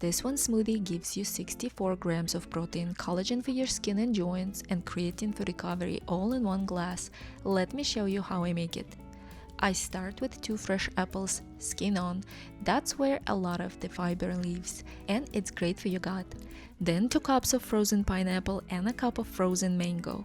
This one smoothie gives you 64 grams of protein, collagen for your skin and joints, and creatine for recovery all in one glass. Let me show you how I make it. I start with 2 fresh apples, skin on. That's where a lot of the fiber lives, and it's great for your gut. Then 2 cups of frozen pineapple and a cup of frozen mango.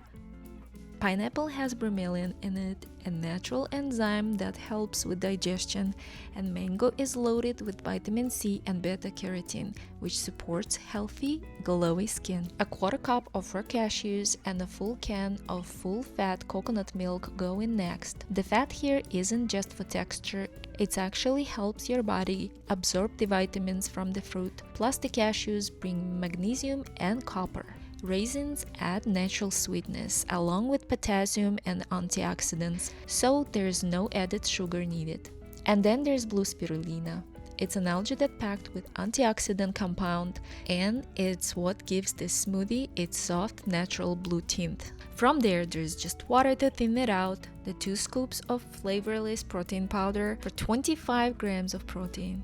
Pineapple has bromelain in it, a natural enzyme that helps with digestion, and mango is loaded with vitamin C and beta-carotene, which supports healthy, glowy skin. A 1/4 cup of raw cashews and a full can of full-fat coconut milk go in next. The fat here isn't just for texture, it actually helps your body absorb the vitamins from the fruit. Plus the cashews bring magnesium and copper. Raisins add natural sweetness along with potassium and antioxidants, so there's no added sugar needed. And then there's blue spirulina. It's an algae that packed with antioxidant compound, and it's what gives this smoothie its soft, natural blue tint. From there's just water to thin it out, the 2 scoops of flavorless protein powder for 25 grams of protein.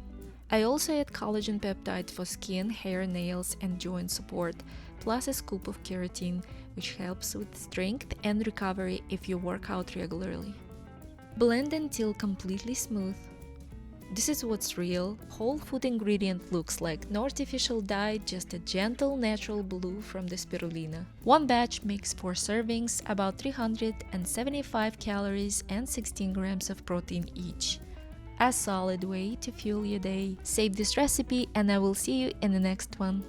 I also add collagen peptides for skin, hair, nails, and joint support, plus a scoop of keratin, which helps with strength and recovery if you work out regularly. Blend until completely smooth. This is what's real, whole food ingredient looks like, no artificial dye, just a gentle natural blue from the spirulina. One batch makes 4 servings, about 375 calories and 16 grams of protein each. A solid way to fuel your day. Save this recipe and I will see you in the next one.